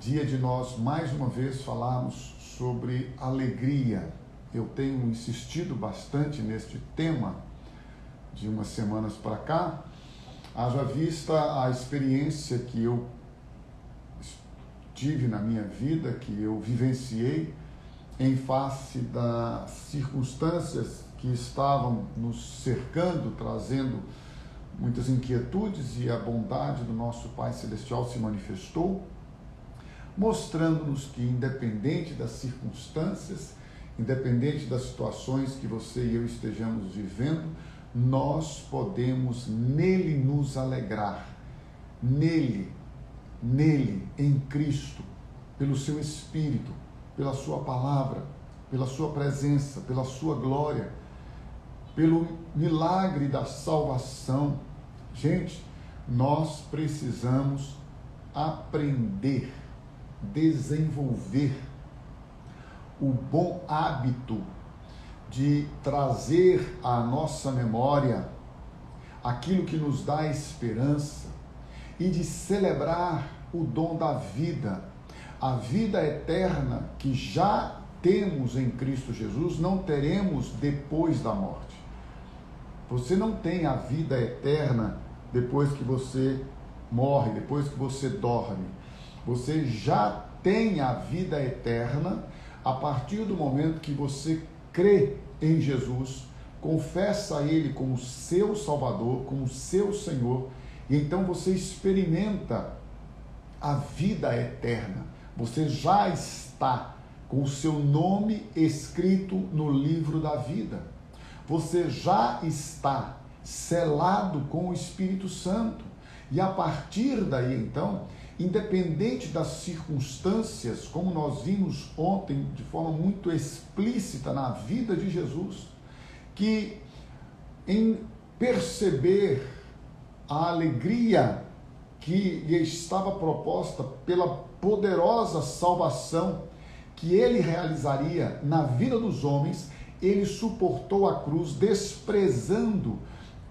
dia de nós mais uma vez falarmos sobre alegria. Eu tenho insistido bastante neste tema de umas semanas para cá, haja vista a experiência que eu tive na minha vida, que eu vivenciei em face das circunstâncias que estavam nos cercando, trazendo muitas inquietudes, e a bondade do nosso Pai Celestial se manifestou, mostrando-nos que, independente das circunstâncias, independente das situações que você e eu estejamos vivendo, nós podemos nele nos alegrar, nele, em Cristo, pelo seu Espírito, pela sua palavra, pela sua presença, pela sua glória, pelo milagre da salvação. Gente, nós precisamos aprender, desenvolver o bom hábito de trazer à nossa memória aquilo que nos dá esperança e de celebrar o dom da vida, a vida eterna que já temos em Cristo Jesus, não teremos depois da morte. Você não tem a vida eterna depois que você morre, depois que você dorme. Você já tem a vida eterna a partir do momento que você crê em Jesus, confessa Ele como seu Salvador, como seu Senhor, e então você experimenta a vida eterna. Você já está com o seu nome escrito no livro da vida. Você já está selado com o Espírito Santo. E a partir daí, então, independente das circunstâncias, como nós vimos ontem de forma muito explícita na vida de Jesus, que em perceber a alegria que lhe estava proposta pela poderosa salvação que ele realizaria na vida dos homens, ele suportou a cruz, desprezando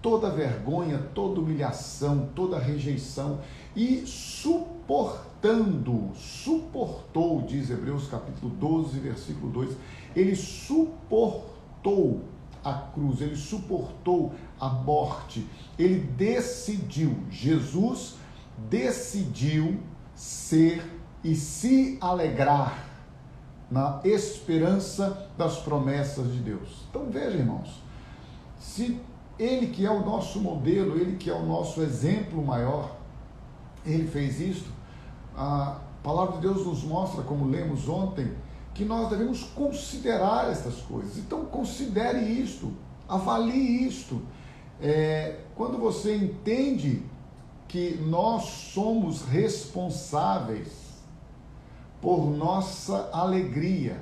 toda vergonha, toda humilhação, toda rejeição, e suportou, diz Hebreus capítulo 12, versículo 2, ele suportou a cruz, ele suportou a morte, ele decidiu, Jesus decidiu ser e se alegrar na esperança das promessas de Deus. Então veja, irmãos, se ele que é o nosso modelo, ele que é o nosso exemplo maior, ele fez isto, a palavra de Deus nos mostra, como lemos ontem, que nós devemos considerar essas coisas. Então considere isto, avalie isto. Quando você entende que nós somos responsáveis por nossa alegria,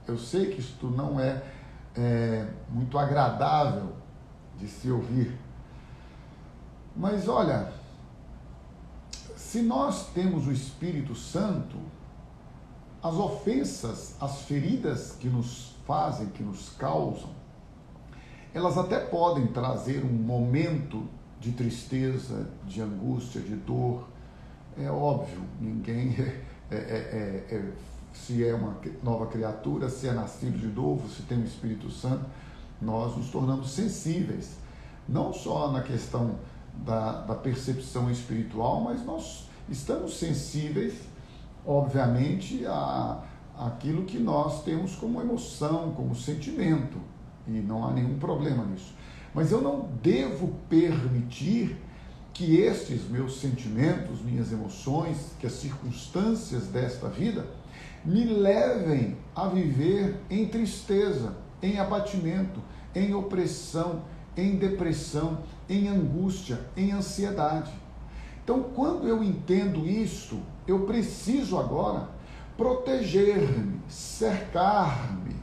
eu sei que isto não é muito agradável de se ouvir, mas olha, se nós temos o Espírito Santo, as ofensas, as feridas que nos fazem, que nos causam, elas até podem trazer um momento de tristeza, de angústia, de dor. É óbvio, ninguém se é uma nova criatura, se é nascido de novo, se tem o Espírito Santo, nós nos tornamos sensíveis, não só na questão da percepção espiritual, mas nós estamos sensíveis, obviamente, àquilo que nós temos como emoção, como sentimento, e não há nenhum problema nisso. Mas eu não devo permitir que estes meus sentimentos, minhas emoções, que as circunstâncias desta vida me levem a viver em tristeza, em abatimento, em opressão, em depressão, em angústia, em ansiedade. Então, quando eu entendo isto, eu preciso agora proteger-me, cercar-me.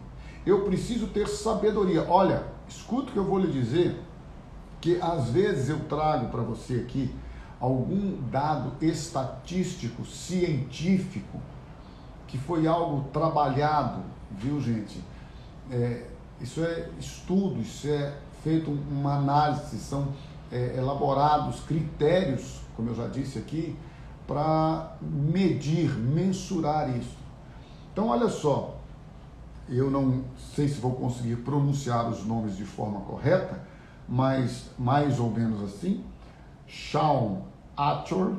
Eu preciso ter sabedoria. Olha, escuta o que eu vou lhe dizer, que às vezes eu trago para você aqui algum dado estatístico, científico, que foi algo trabalhado, viu, gente? Isso é estudo, isso é feito uma análise, são elaborados critérios, como eu já disse aqui, para medir, mensurar isso. Então, olha só, eu não sei se vou conseguir pronunciar os nomes de forma correta, mas mais ou menos assim, Shawn Achor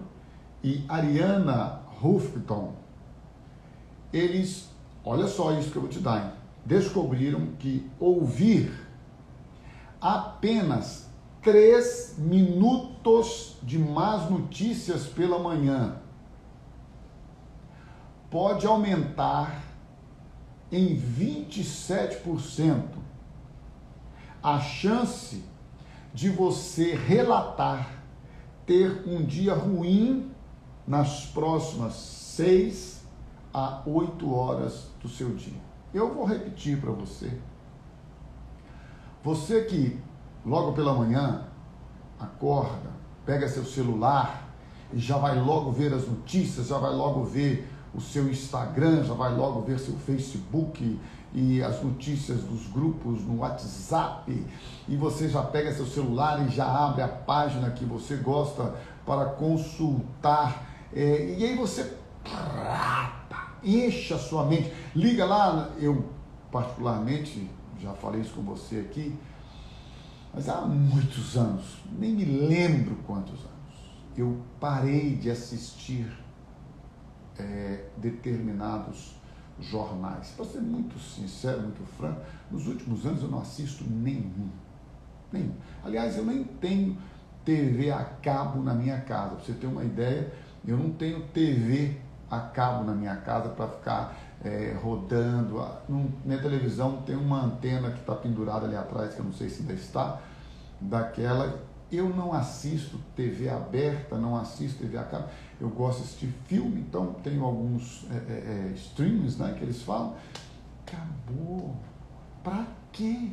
e Ariana Huffington, eles, olha só isso que eu vou te dar, hein? Descobriram que ouvir apenas 3 minutos de más notícias pela manhã pode aumentar em 27% a chance de você relatar ter um dia ruim nas próximas 6 a 8 horas do seu dia. Eu vou repetir para você. Você que logo pela manhã acorda, pega seu celular e já vai logo ver as notícias, já vai logo ver o seu Instagram, já vai logo ver seu Facebook e as notícias dos grupos no WhatsApp, e você já pega seu celular e já abre a página que você gosta para consultar, e aí você enche a sua mente, liga lá. Eu particularmente, já falei isso com você aqui, mas há muitos anos, nem me lembro quantos anos, eu parei de assistir determinados jornais. Para ser muito sincero, muito franco, nos últimos anos eu não assisto nenhum. Aliás, eu nem tenho TV a cabo na minha casa. Para você ter uma ideia, eu não tenho TV a cabo na minha casa para ficar rodando. Minha televisão tem uma antena que está pendurada ali atrás, que eu não sei se ainda está, daquela. Eu não assisto TV aberta, não assisto TV a cabo. Eu gosto de assistir filme, então tenho alguns streams, né, que eles falam. Acabou. Pra quê?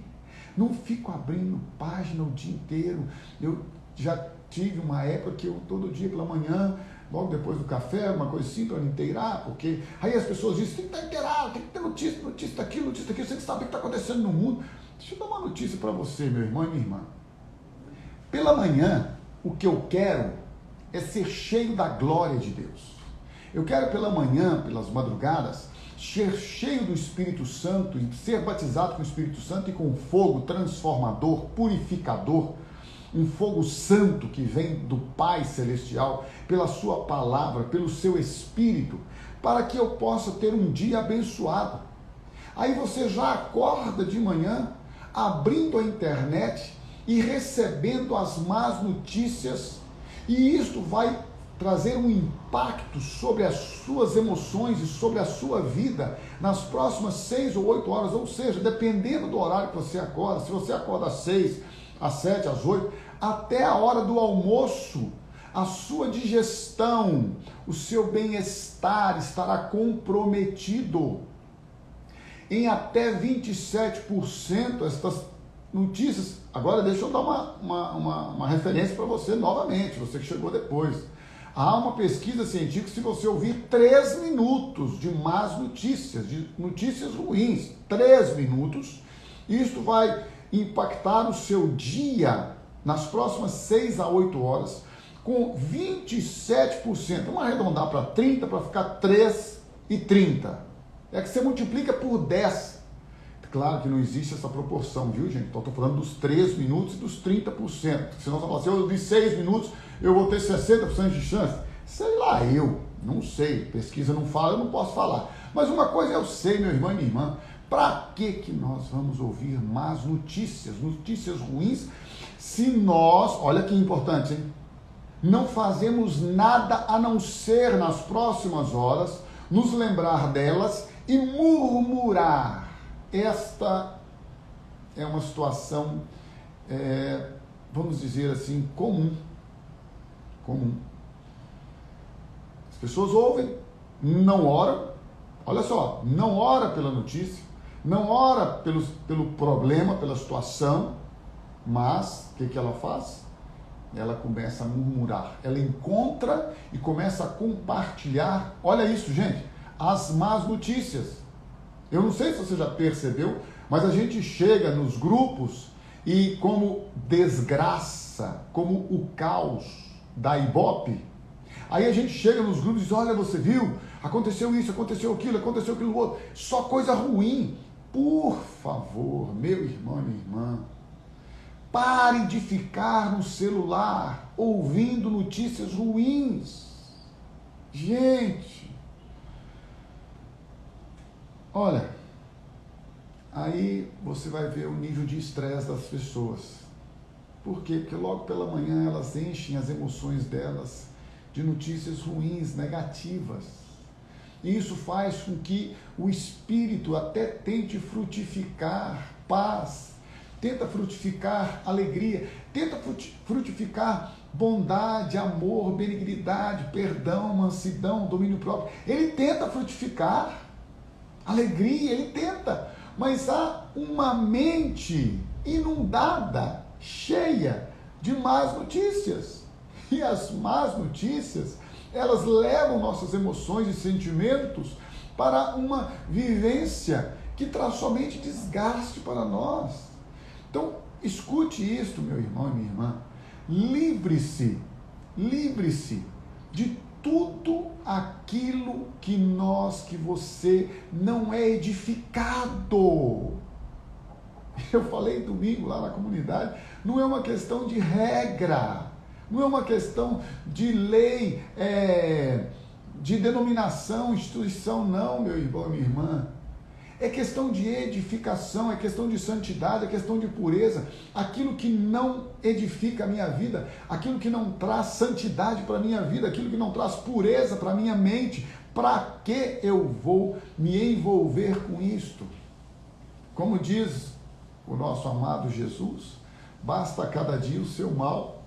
Não fico abrindo página o dia inteiro. Eu já tive uma época que eu todo dia pela manhã, logo depois do café, uma coisa assim, para me inteirar, porque aí as pessoas dizem, tem que estar inteirado, tem que ter notícia daquilo, você tem que saber o que está acontecendo no mundo. Deixa eu dar uma notícia para você, meu irmão e minha irmã. Pela manhã, o que eu quero é ser cheio da glória de Deus. Eu quero pela manhã, pelas madrugadas, ser cheio do Espírito Santo e ser batizado com o Espírito Santo e com fogo transformador, purificador, um fogo santo que vem do Pai Celestial, pela sua palavra, pelo seu Espírito, para que eu possa ter um dia abençoado. Aí você já acorda de manhã, abrindo a internet e recebendo as más notícias, e isto vai trazer um impacto sobre as suas emoções e sobre a sua vida nas próximas 6 ou 8 horas, ou seja, dependendo do horário que você acorda, se você acorda às 6, às 7, às 8, até a hora do almoço, a sua digestão, o seu bem-estar estará comprometido. Em até 27% estas notícias. Agora deixa eu dar uma referência para você novamente, você que chegou depois. Há uma pesquisa científica, se você ouvir 3 minutos de más notícias, de notícias ruins, 3 minutos, isto vai impactar o seu dia nas próximas 6 a 8 horas com 27%. Vamos arredondar para 30 para ficar 3 e 30. É que você multiplica por 10. Claro que não existe essa proporção, viu, gente? Então, estou falando dos 3 minutos e dos 30%. Senão você fala assim, eu de 6 minutos eu vou ter 60% de chance. Sei lá, eu não sei. Pesquisa não fala, eu não posso falar. Mas uma coisa eu sei, meu irmão e minha irmã, para que nós vamos ouvir más notícias, notícias ruins, se nós, olha que importante, hein? Não fazemos nada a não ser, nas próximas horas, nos lembrar delas e murmurar. Esta é uma situação, vamos dizer assim, comum. As pessoas ouvem, não oram, olha só, não ora pela notícia, não ora pelo problema, pela situação, mas o que ela faz? Ela começa a murmurar, ela encontra e começa a compartilhar, olha isso, gente, as más notícias. Eu não sei se você já percebeu, mas a gente chega nos grupos e como desgraça, como o caos da Ibope, Aí a gente chega nos grupos e diz, olha, você viu? Aconteceu isso, aconteceu aquilo outro. Só coisa ruim. Por favor, meu irmão e minha irmã, pare de ficar no celular ouvindo notícias ruins. Gente, olha, aí você vai ver o nível de estresse das pessoas. Por quê? Porque logo pela manhã elas enchem as emoções delas de notícias ruins, negativas. E isso faz com que o espírito até tente frutificar paz, tenta frutificar alegria, tenta frutificar bondade, amor, benignidade, perdão, mansidão, domínio próprio. Ele tenta frutificar alegria, ele tenta, mas há uma mente inundada, cheia de más notícias. E as más notícias, elas levam nossas emoções e sentimentos para uma vivência que traz somente desgaste para nós. Então, escute isto, meu irmão e minha irmã. Livre-se de tudo aquilo que você não é edificado. Eu falei domingo lá na comunidade, não é uma questão de regra, não é uma questão de lei, de denominação, instituição, não, meu irmão e minha irmã. É questão de edificação, é questão de santidade, é questão de pureza. Aquilo que não edifica a minha vida, aquilo que não traz santidade para a minha vida, aquilo que não traz pureza para a minha mente, para que eu vou me envolver com isto? Como diz o nosso amado Jesus, basta cada dia o seu mal,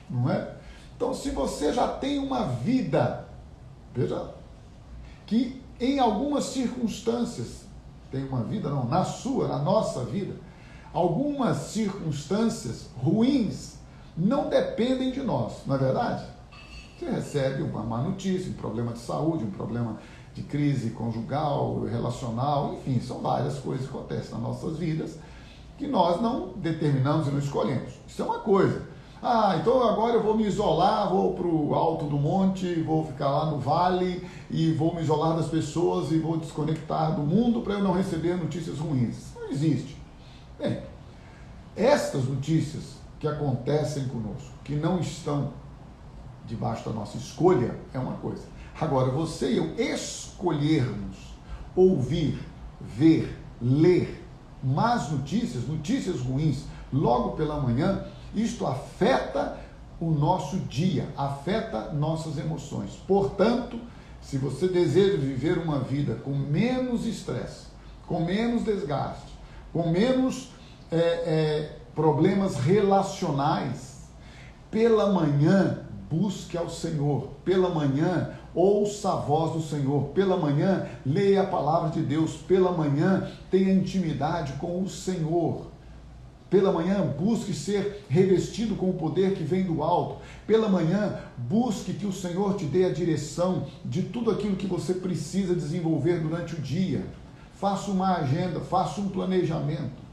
não é? Então, se você já tem uma vida, veja, que em algumas circunstâncias, tem uma vida, não, na nossa vida, algumas circunstâncias ruins não dependem de nós, não é verdade? Você recebe uma má notícia, um problema de saúde, um problema de crise conjugal, relacional, enfim, são várias coisas que acontecem nas nossas vidas que nós não determinamos e não escolhemos. Isso é uma coisa. Então agora eu vou me isolar, vou para o alto do monte, vou ficar lá no vale e vou me isolar das pessoas e vou desconectar do mundo para eu não receber notícias ruins. Isso não existe. Bem, estas notícias que acontecem conosco, que não estão debaixo da nossa escolha, é uma coisa. Agora, você e eu escolhermos ouvir, ver, ler más notícias, notícias ruins, logo pela manhã, isto afeta o nosso dia, afeta nossas emoções. Portanto, se você deseja viver uma vida com menos estresse, com menos desgaste, com menos problemas relacionais, pela manhã busque ao Senhor, pela manhã ouça a voz do Senhor, pela manhã leia a palavra de Deus, pela manhã tenha intimidade com o Senhor. Pela manhã, busque ser revestido com o poder que vem do alto. Pela manhã, busque que o Senhor te dê a direção de tudo aquilo que você precisa desenvolver durante o dia. Faça uma agenda, faça um planejamento.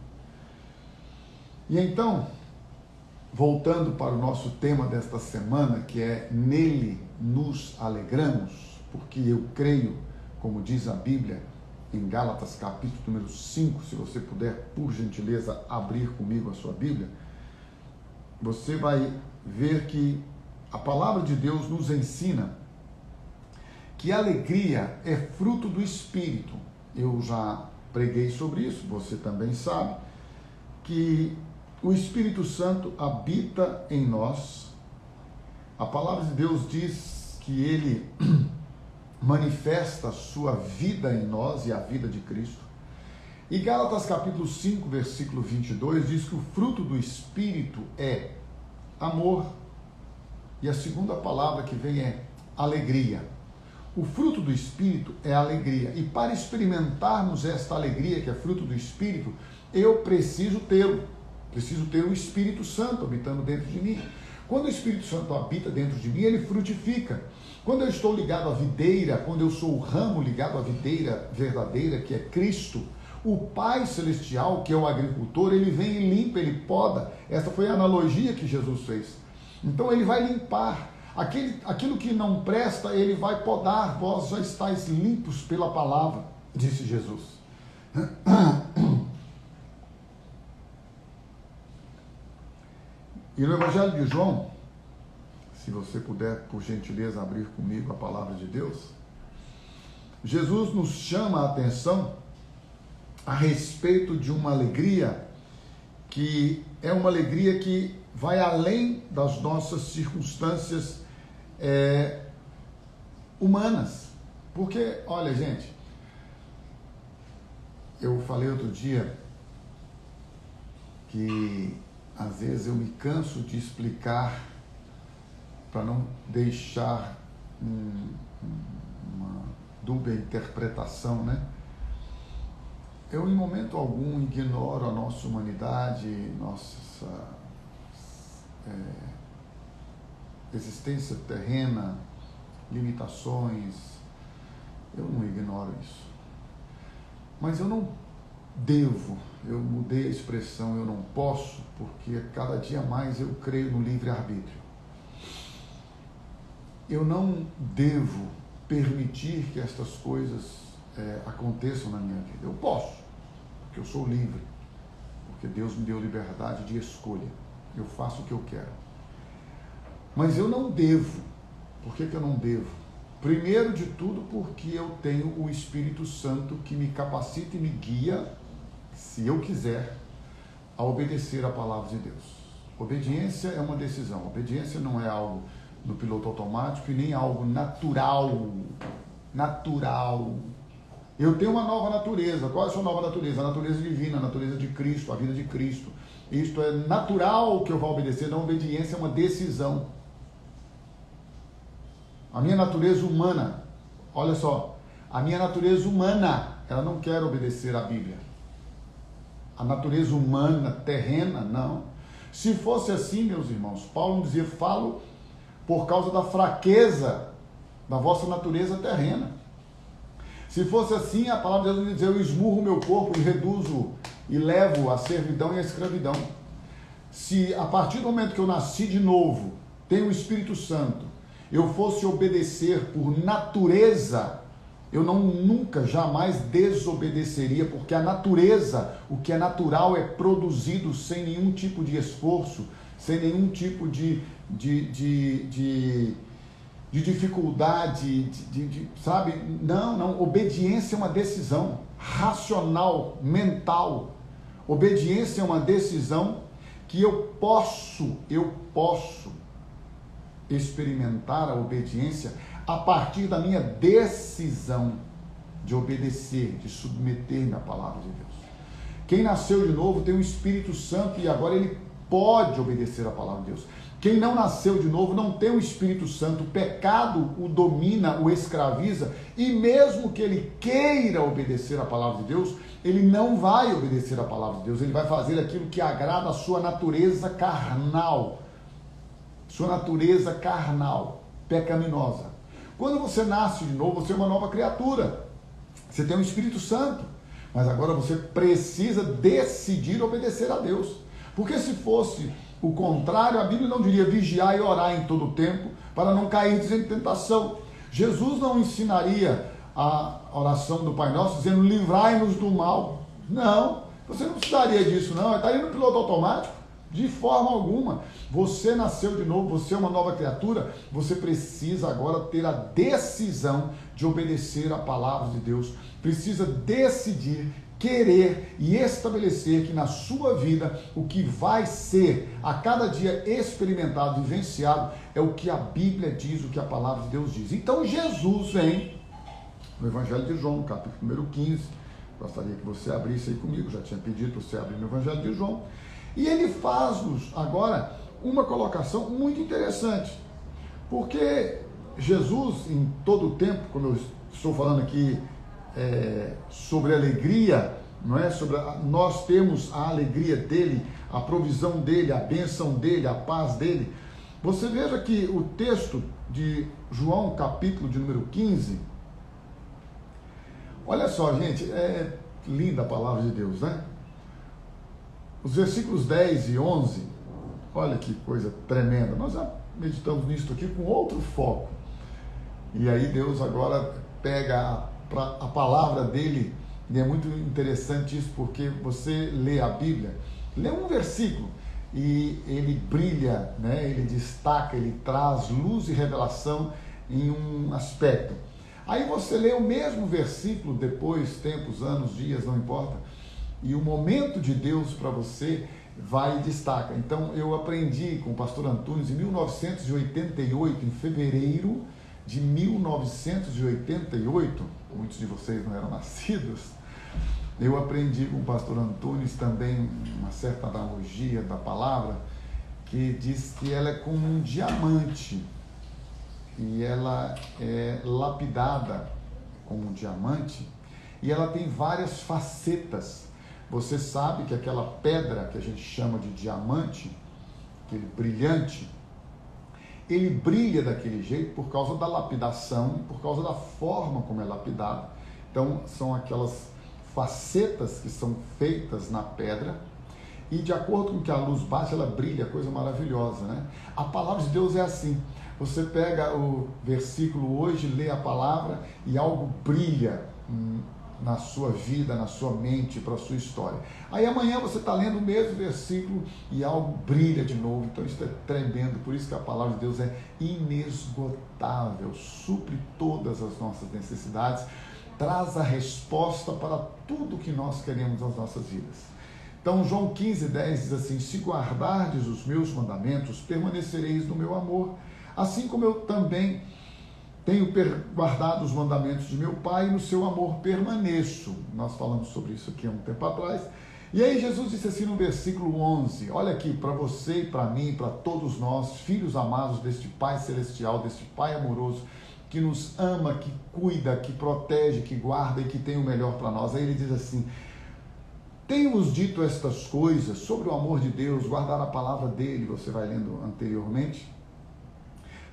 E então, voltando para o nosso tema desta semana, que é nele nos alegramos, porque eu creio, como diz a Bíblia, em Gálatas capítulo número 5, se você puder, por gentileza, abrir comigo a sua Bíblia, você vai ver que a palavra de Deus nos ensina que a alegria é fruto do Espírito. Eu já preguei sobre isso, você também sabe, que o Espírito Santo habita em nós. A palavra de Deus diz que ele manifesta a sua vida em nós e a vida de Cristo. E Gálatas capítulo 5, versículo 22 diz que o fruto do Espírito é amor, e a segunda palavra que vem é alegria. O fruto do Espírito é alegria, e para experimentarmos esta alegria que é fruto do Espírito, eu preciso tê-lo, preciso ter o Espírito Santo habitando dentro de mim. Quando o Espírito Santo habita dentro de mim, ele frutifica. Quando eu estou ligado à videira, quando eu sou o ramo ligado à videira verdadeira, que é Cristo, o Pai Celestial, que é o agricultor, ele vem e limpa, ele poda. Essa foi a analogia que Jesus fez. Então ele vai limpar Aquilo que não presta, ele vai podar. Vós já estáis limpos pela palavra, disse Jesus. E no Evangelho de João, se você puder, por gentileza, abrir comigo a palavra de Deus, Jesus nos chama a atenção a respeito de uma alegria que é uma alegria que vai além das nossas circunstâncias humanas. Porque, olha, gente, eu falei outro dia que às vezes eu me canso de explicar para não deixar uma dúbia interpretação, né? Eu, em momento algum, ignoro a nossa humanidade, nossa existência terrena, limitações. Eu não ignoro isso. Mas eu não devo, eu mudei a expressão, eu não posso, porque cada dia mais eu creio no livre-arbítrio. Eu não devo permitir que estas coisas aconteçam na minha vida. Eu posso, porque eu sou livre, porque Deus me deu liberdade de escolha. Eu faço o que eu quero. Mas eu não devo. Por que eu não devo? Primeiro de tudo, porque eu tenho o Espírito Santo que me capacita e me guia, se eu quiser, a obedecer a palavra de Deus. Obediência é uma decisão. Obediência não é algo no piloto automático e nem algo natural. Natural. Eu tenho uma nova natureza. Qual é a sua nova natureza? A natureza divina, a natureza de Cristo, a vida de Cristo. Isto é natural que eu vá obedecer. Não, obediência é uma decisão. A minha natureza humana, olha só, a minha natureza humana, ela não quer obedecer à Bíblia. A natureza humana, terrena, não. Se fosse assim, meus irmãos, Paulo dizia, falo por causa da fraqueza da vossa natureza terrena. Se fosse assim, a palavra de Deus diz, eu esmurro o meu corpo e reduzo e levo a servidão e a escravidão. Se a partir do momento que eu nasci de novo, tenho o Espírito Santo, eu fosse obedecer por natureza, eu nunca, jamais desobedeceria, porque a natureza, o que é natural é produzido sem nenhum tipo de esforço, sem nenhum tipo de dificuldade, sabe? Não, obediência é uma decisão racional, mental. Obediência é uma decisão que eu posso experimentar a obediência a partir da minha decisão de obedecer, de submeter-me à palavra de Deus. Quem nasceu de novo tem o Espírito Santo e agora ele pode obedecer à palavra de Deus. Quem não nasceu de novo não tem o Espírito Santo, o pecado o domina, o escraviza, e mesmo que ele queira obedecer à palavra de Deus, ele não vai obedecer à palavra de Deus, ele vai fazer aquilo que agrada a sua natureza carnal. Sua natureza carnal, pecaminosa. Quando você nasce de novo, você é uma nova criatura. Você tem o Espírito Santo. Mas agora você precisa decidir obedecer a Deus. Porque se fosse o contrário, a Bíblia não diria vigiar e orar em todo o tempo para não cair em tentação. Jesus não ensinaria a oração do Pai Nosso dizendo livrai-nos do mal. Não, você não precisaria disso não. Está indo no piloto automático. De forma alguma. Você nasceu de novo, você é uma nova criatura, você precisa agora ter a decisão de obedecer a palavra de Deus. Precisa decidir, querer e estabelecer que na sua vida o que vai ser a cada dia experimentado, vivenciado, é o que a Bíblia diz, o que a palavra de Deus diz. Então Jesus vem no Evangelho de João, no capítulo número 15. Gostaria que você abrisse aí comigo, já tinha pedido para você abrir no Evangelho de João. E ele faz-nos agora uma colocação muito interessante, porque Jesus, em todo o tempo, como eu estou falando aqui sobre alegria, não é? Nós temos a alegria dele, a provisão dele, a bênção dele, a paz dele. Você veja que o texto de João, capítulo de número 15, olha só, gente, é linda a palavra de Deus, né? Os versículos 10 e 11, olha que coisa tremenda. Nós já meditamos nisso aqui com outro foco. E aí Deus agora pega a palavra dele, e é muito interessante isso, porque você lê a Bíblia, lê um versículo, e ele brilha, né? Ele destaca, ele traz luz e revelação em um aspecto. Aí você lê o mesmo versículo depois, tempos, anos, dias, não importa, e o momento de Deus para você vai e destaca. Então eu aprendi com o pastor Antunes em 1988, em fevereiro de 1988, muitos de vocês não eram nascidos, eu aprendi com o pastor Antunes também uma certa analogia da palavra, que diz que ela é como um diamante, e ela é lapidada como um diamante, e ela tem várias facetas. Você sabe que aquela pedra que a gente chama de diamante, aquele brilhante, ele brilha daquele jeito por causa da lapidação, por causa da forma como é lapidado. Então, são aquelas facetas que são feitas na pedra, e de acordo com que a luz bate, ela brilha, coisa maravilhosa, né? A palavra de Deus é assim. Você pega o versículo hoje, lê a palavra e algo brilha na sua vida, na sua mente, para a sua história. Aí amanhã você está lendo o mesmo versículo e algo brilha de novo. Então isso é tremendo, por isso que a palavra de Deus é inesgotável, supre todas as nossas necessidades, traz a resposta para tudo que nós queremos nas nossas vidas. Então João 15:10 diz assim: se guardardes os meus mandamentos, permanecereis no meu amor, assim como eu também tenho guardado os mandamentos de meu Pai, e no seu amor permaneço. Nós falamos sobre isso aqui há um tempo atrás. E aí Jesus disse assim no versículo 11, olha aqui, para você e para mim, para todos nós, filhos amados deste Pai celestial, deste Pai amoroso, que nos ama, que cuida, que protege, que guarda e que tem o melhor para nós. Aí ele diz assim: tenho-vos dito estas coisas sobre o amor de Deus, guardar a palavra dele, você vai lendo anteriormente,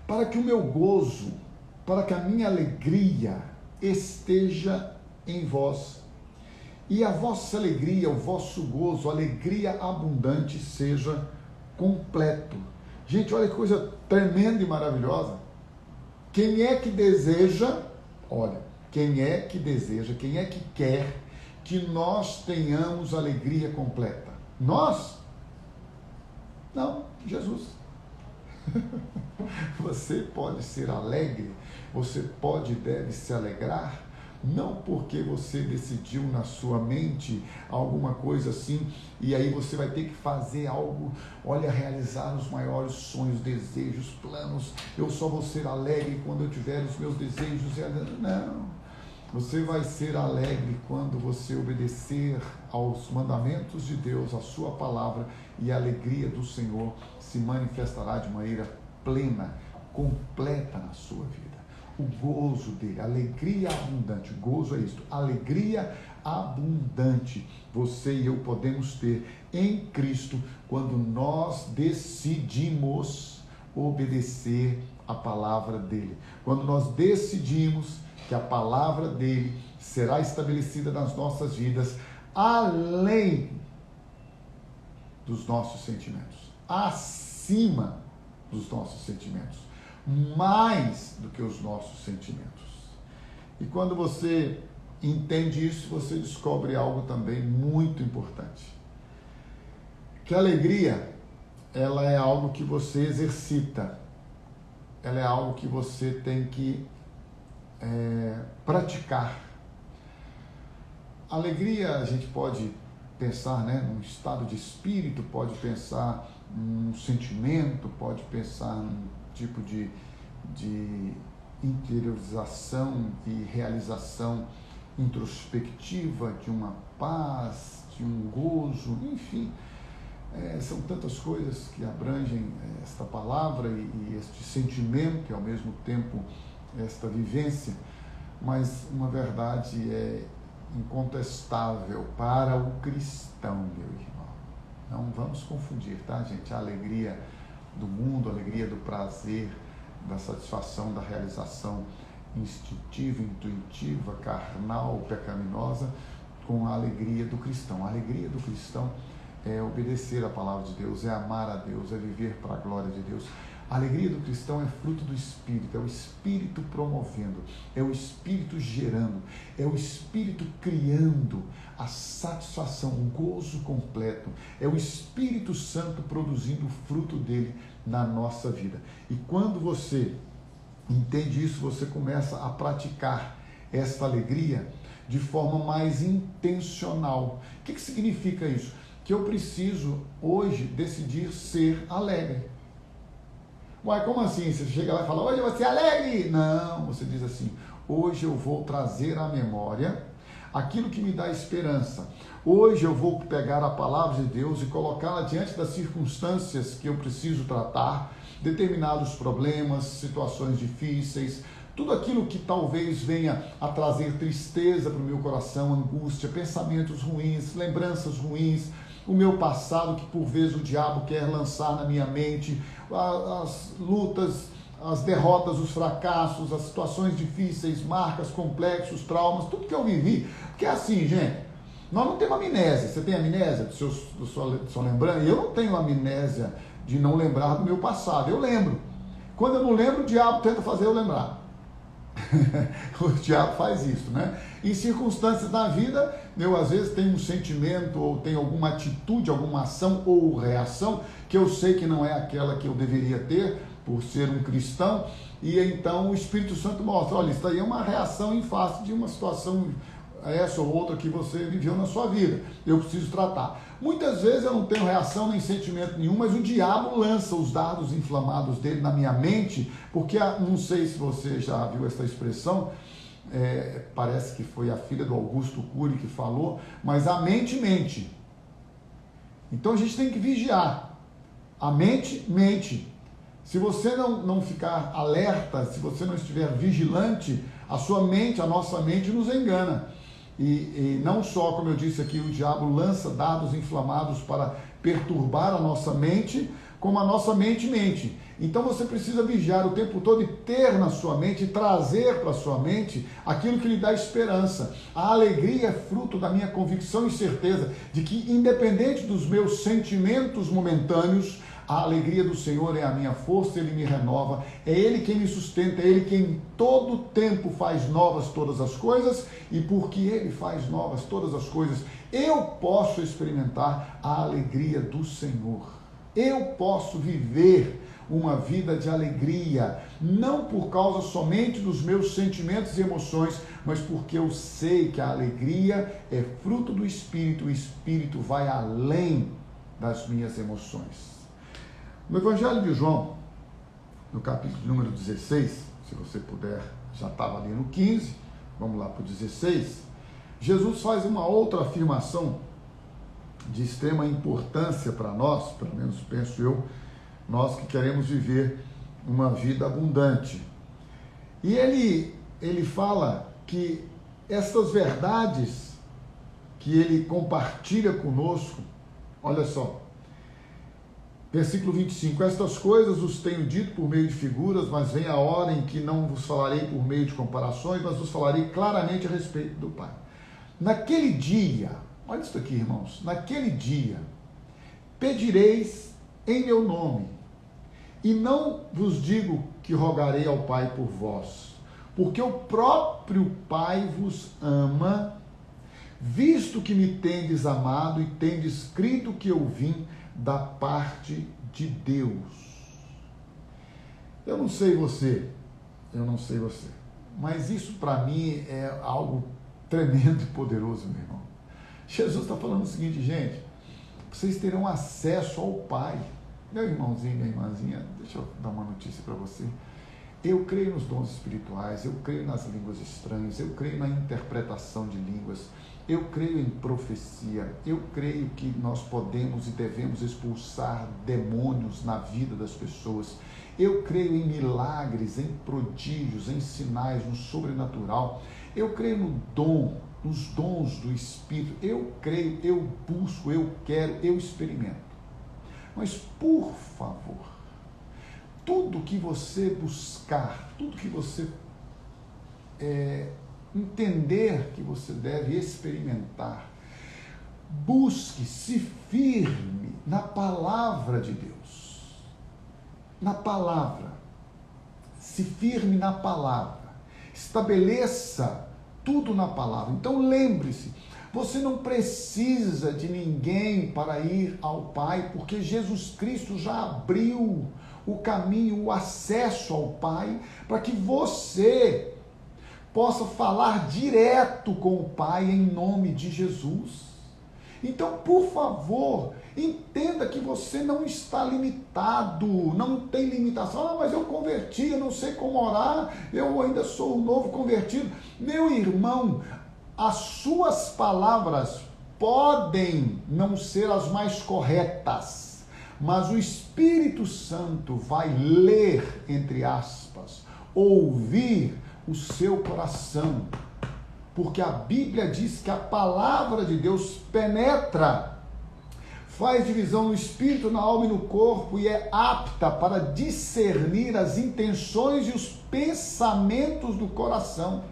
para que o meu gozo, para que a minha alegria esteja em vós, e a vossa alegria, o vosso gozo, a alegria abundante seja completo. Gente, olha que coisa tremenda e maravilhosa. Quem é que deseja, olha, quem é que deseja, quem é que quer que nós tenhamos alegria completa? Nós? Não, Jesus. Você pode ser alegre, você pode e deve se alegrar, não porque você decidiu na sua mente alguma coisa assim, e aí você vai ter que fazer algo, olha, realizar os maiores sonhos, desejos, planos, eu só vou ser alegre quando eu tiver os meus desejos, não, você vai ser alegre quando você obedecer aos mandamentos de Deus, a sua palavra, e a alegria do Senhor se manifestará de maneira plena, completa na sua vida. O gozo dele, alegria abundante, gozo é isto, alegria abundante, você e eu podemos ter em Cristo quando nós decidimos obedecer a palavra dele, quando nós decidimos que a palavra dele será estabelecida nas nossas vidas, além dos nossos sentimentos, acima dos nossos sentimentos, mais do que os nossos sentimentos. E quando você entende isso, você descobre algo também muito importante, que a alegria, ela é algo que você exercita, ela é algo que você tem que praticar. Alegria, a gente pode pensar, né, num estado de espírito, pode pensar num sentimento, pode pensar num tipo de interiorização e realização introspectiva, de uma paz, de um gozo, enfim, são tantas coisas que abrangem esta palavra e este sentimento e ao mesmo tempo esta vivência, mas uma verdade é incontestável para o cristão, meu irmão. Não vamos confundir, tá, gente? A alegria do mundo, a alegria do prazer, da satisfação, da realização instintiva, intuitiva, carnal, pecaminosa, com a alegria do cristão. A alegria do cristão é obedecer a palavra de Deus, é amar a Deus, é viver para a glória de Deus. A alegria do cristão é fruto do Espírito, é o Espírito promovendo, é o Espírito gerando, é o Espírito criando a satisfação, o gozo completo, é o Espírito Santo produzindo o fruto dele na nossa vida. E quando você entende isso, você começa a praticar esta alegria de forma mais intencional. O que significa isso? Que eu preciso hoje decidir ser alegre. Uai, como assim? Você chega lá e fala, hoje você é alegre? Não, você diz assim, hoje eu vou trazer à memória aquilo que me dá esperança. Hoje eu vou pegar a palavra de Deus e colocá-la diante das circunstâncias que eu preciso tratar, determinados problemas, situações difíceis, tudo aquilo que talvez venha a trazer tristeza para o meu coração, angústia, pensamentos ruins, lembranças ruins, o meu passado que por vezes o diabo quer lançar na minha mente, as lutas, as derrotas, os fracassos, as situações difíceis, marcas, complexos, traumas, tudo que eu vivi. Porque é assim, gente, nós não temos amnésia. Você tem amnésia da sua lembrança? Eu não tenho amnésia de não lembrar do meu passado. Eu lembro. Quando eu não lembro, o diabo tenta fazer eu lembrar. O diabo faz isso, né? Em circunstâncias da vida, eu às vezes tenho um sentimento ou tenho alguma atitude, alguma ação ou reação que eu sei que não é aquela que eu deveria ter por ser um cristão, e então o Espírito Santo mostra, olha, isso aí é uma reação em face de uma situação essa ou outra que você viveu na sua vida, eu preciso tratar. Muitas vezes eu não tenho reação nem sentimento nenhum, mas o diabo lança os dardos inflamados dele na minha mente, porque não sei se você já viu essa expressão, parece que foi a filha do Augusto Cury que falou, mas a mente mente. Então a gente tem que vigiar. A mente mente. Se você não ficar alerta, se você não estiver vigilante, a sua mente, a nossa mente nos engana. E não só, como eu disse aqui, o diabo lança dardos inflamados para perturbar a nossa mente, como a nossa mente mente. Então você precisa vigiar o tempo todo e ter na sua mente, e trazer para a sua mente aquilo que lhe dá esperança. A alegria é fruto da minha convicção e certeza de que, independente dos meus sentimentos momentâneos, a alegria do Senhor é a minha força, Ele me renova, é Ele quem me sustenta, é Ele quem em todo tempo faz novas todas as coisas, e porque Ele faz novas todas as coisas, eu posso experimentar a alegria do Senhor. Eu posso viver uma vida de alegria, não por causa somente dos meus sentimentos e emoções, mas porque eu sei que a alegria é fruto do Espírito, o Espírito vai além das minhas emoções. No Evangelho de João, no capítulo número 16, se você puder, já estava ali no 15, vamos lá para o 16, Jesus faz uma outra afirmação de extrema importância para nós, pelo menos penso eu, nós que queremos viver uma vida abundante. E ele fala que essas verdades que ele compartilha conosco, olha só, versículo 25, estas coisas os tenho dito por meio de figuras, mas vem a hora em que não vos falarei por meio de comparações, mas vos falarei claramente a respeito do Pai. Naquele dia, olha isso aqui, irmãos, naquele dia, pedireis em meu nome, e não vos digo que rogarei ao Pai por vós, porque o próprio Pai vos ama, visto que me tendes amado e tendes crido que eu vim da parte de Deus. Eu não sei você, mas isso para mim é algo tremendo e poderoso, meu irmão. Jesus está falando o seguinte, gente, vocês terão acesso ao Pai. Meu irmãozinho, minha irmãzinha, deixa eu dar uma notícia para você. Eu creio nos dons espirituais, eu creio nas línguas estranhas, eu creio na interpretação de línguas, eu creio em profecia, eu creio que nós podemos e devemos expulsar demônios na vida das pessoas, eu creio em milagres, em prodígios, em sinais, no sobrenatural, eu creio no dom, nos dons do Espírito, eu creio, eu busco, eu quero, eu experimento. Mas, por favor, tudo que você buscar, tudo que você entender que você deve experimentar, busque, se firme na palavra de Deus. na palavra. Se firme na palavra. Estabeleça tudo na palavra. Então lembre-se, você não precisa de ninguém para ir ao Pai, porque Jesus Cristo já abriu o caminho, o acesso ao Pai, para que você possa falar direto com o Pai em nome de Jesus. Então, por favor, entenda que você não está limitado, não tem limitação. Mas eu converti, eu não sei como orar, eu ainda sou um novo convertido. Meu irmão, as suas palavras podem não ser as mais corretas, mas o Espírito Santo vai ler, entre aspas, ouvir o seu coração. Porque a Bíblia diz que a palavra de Deus penetra, faz divisão no espírito, na alma e no corpo e é apta para discernir as intenções e os pensamentos do coração.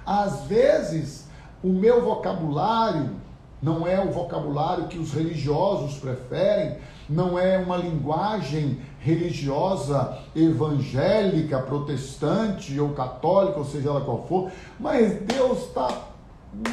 Às vezes, o meu vocabulário não é o vocabulário que os religiosos preferem, não é uma linguagem religiosa, evangélica, protestante ou católica, ou seja ela qual for, mas Deus está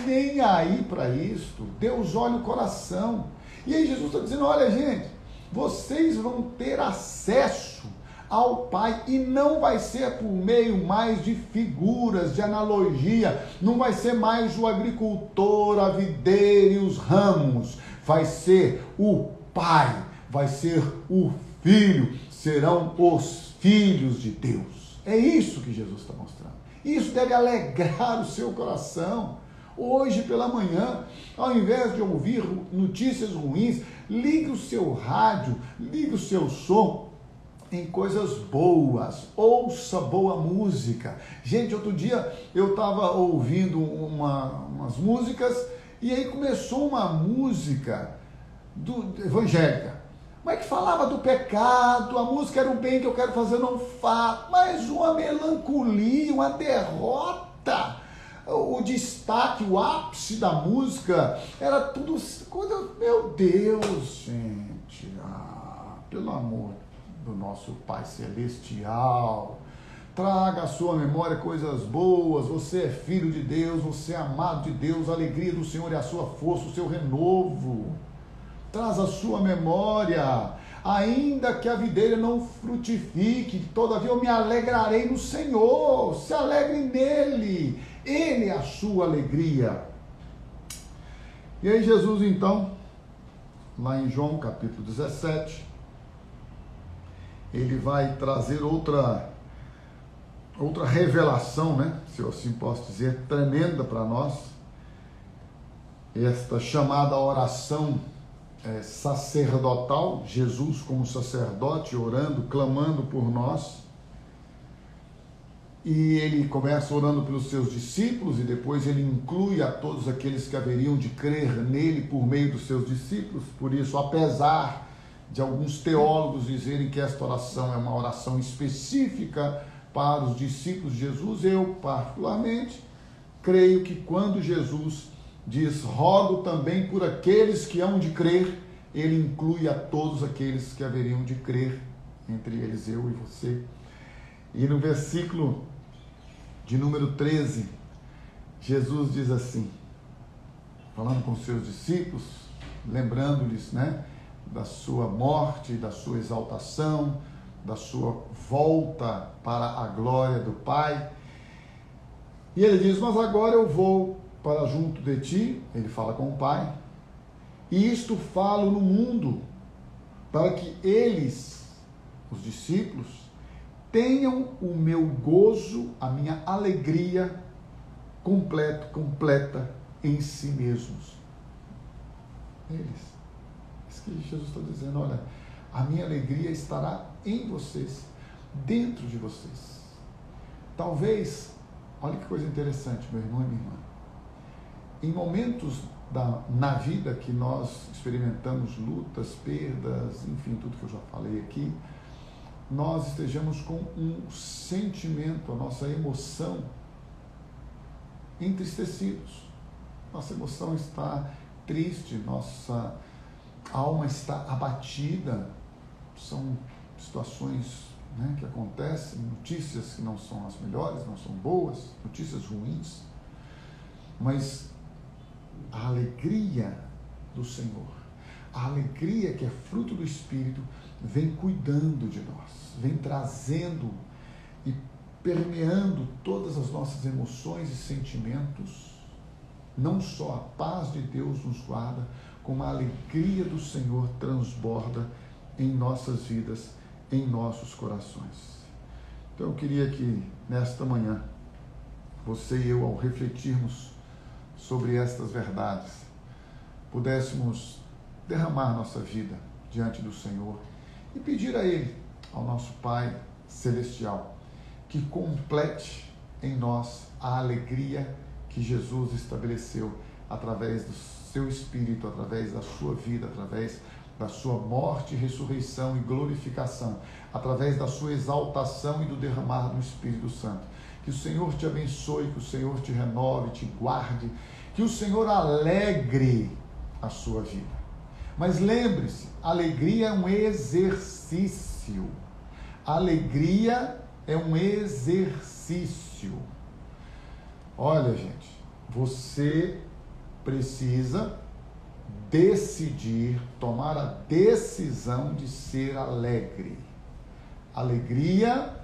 nem aí para isso. Deus olha o coração. E aí Jesus está dizendo, olha gente, vocês vão ter acesso ao Pai e não vai ser por meio mais de figuras, de analogia, não vai ser mais o agricultor, a videira e os ramos, vai ser o Pai, vai ser o Filho, serão os filhos de Deus. É isso que Jesus está mostrando. Isso deve alegrar o seu coração. Hoje pela manhã, ao invés de ouvir notícias ruins, ligue o seu rádio, ligue o seu som em coisas boas, ouça boa música. Gente, outro dia eu estava ouvindo umas músicas e aí começou uma música evangélica, mas que falava do pecado, a música era o bem que eu quero fazer, não faço, mas uma melancolia, uma derrota. O destaque, o ápice da música era tudo coisa, meu Deus, gente, pelo amor do nosso Pai Celestial, traga à sua memória coisas boas. Você é filho de Deus, você é amado de Deus, a alegria do Senhor é a sua força, o seu renovo. Traz à sua memória, ainda que a videira não frutifique, todavia eu me alegrarei no Senhor. Se alegre nele, ele é a sua alegria. E aí Jesus então, lá em João capítulo 17, ele vai trazer outra revelação, né? Se eu assim posso dizer, tremenda para nós. Esta chamada oração sacerdotal, Jesus como sacerdote orando, clamando por nós. E ele começa orando pelos seus discípulos e depois ele inclui a todos aqueles que haveriam de crer nele por meio dos seus discípulos. Por isso, apesar de alguns teólogos dizerem que esta oração é uma oração específica para os discípulos de Jesus, eu particularmente creio que quando Jesus diz, rogo também por aqueles que hão de crer, ele inclui a todos aqueles que haveriam de crer, entre eles eu e você. E no versículo de número 13, Jesus diz assim, falando com seus discípulos, lembrando-lhes, né, da sua morte, da sua exaltação, da sua volta para a glória do Pai. E ele diz, mas agora eu vou para junto de ti, ele fala com o Pai, e isto falo no mundo, para que eles, os discípulos, tenham o meu gozo, a minha alegria completa em si mesmos. Eles. Isso que Jesus está dizendo, olha, a minha alegria estará em vocês, dentro de vocês. Talvez, olha que coisa interessante, meu irmão e minha irmã, em momentos na vida que nós experimentamos lutas, perdas, enfim, tudo que eu já falei aqui, nós estejamos com um sentimento, a nossa emoção entristecidos. Nossa emoção está triste, nossa alma está abatida. São situações né, que acontecem, notícias que não são as melhores, não são boas, notícias ruins, mas a alegria do Senhor, a alegria que é fruto do Espírito, vem cuidando de nós, vem trazendo e permeando todas as nossas emoções e sentimentos. Não só a paz de Deus nos guarda, como a alegria do Senhor transborda em nossas vidas, em nossos corações. Então eu queria que nesta manhã, você e eu, ao refletirmos sobre estas verdades, pudéssemos derramar nossa vida diante do Senhor e pedir a Ele, ao nosso Pai Celestial, que complete em nós a alegria que Jesus estabeleceu através do seu Espírito, através da sua vida, através da sua morte, ressurreição e glorificação, através da sua exaltação e do derramar do Espírito Santo. Que o Senhor te abençoe, que o Senhor te renove, te guarde, que o Senhor alegre a sua vida. Mas lembre-se, alegria é um exercício. Alegria é um exercício. Olha, gente, você precisa decidir, tomar a decisão de ser alegre. Alegria,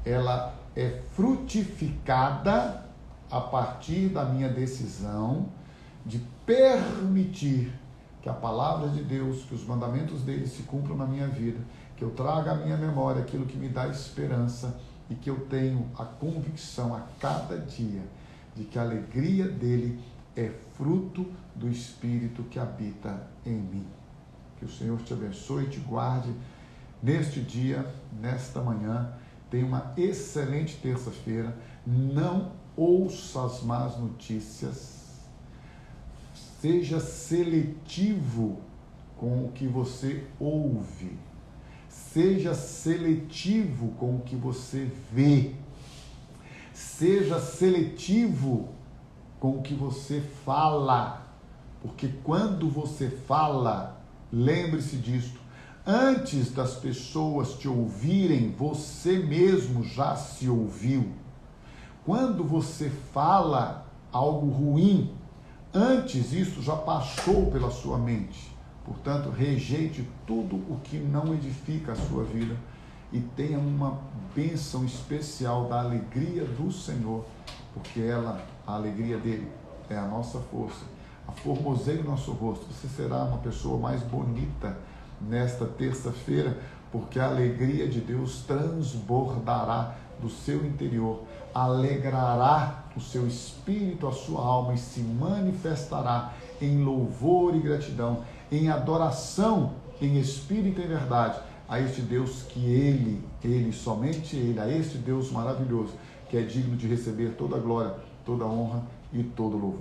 ela é frutificada a partir da minha decisão de permitir que a palavra de Deus, que os mandamentos dele se cumpram na minha vida, que eu traga à minha memória aquilo que me dá esperança e que eu tenho a convicção a cada dia de que a alegria dele é fruto do Espírito que habita em mim. Que o Senhor te abençoe e te guarde neste dia, nesta manhã. Tenha uma excelente terça-feira. Não ouça as más notícias. Seja seletivo com o que você ouve. Seja seletivo com o que você vê. Seja seletivo com o que você fala. Porque quando você fala, lembre-se disto, antes das pessoas te ouvirem, você mesmo já se ouviu. Quando você fala algo ruim, antes isso já passou pela sua mente. Portanto, rejeite tudo o que não edifica a sua vida e tenha uma bênção especial da alegria do Senhor, porque a alegria dele é a nossa força. A formoseia o nosso rosto. Você será uma pessoa mais bonita nesta terça-feira, porque a alegria de Deus transbordará do seu interior, alegrará o seu espírito, a sua alma e se manifestará em louvor e gratidão, em adoração, em espírito e em verdade, a este Deus que Ele, somente Ele, a este Deus maravilhoso, que é digno de receber toda a glória, toda a honra e todo o louvor.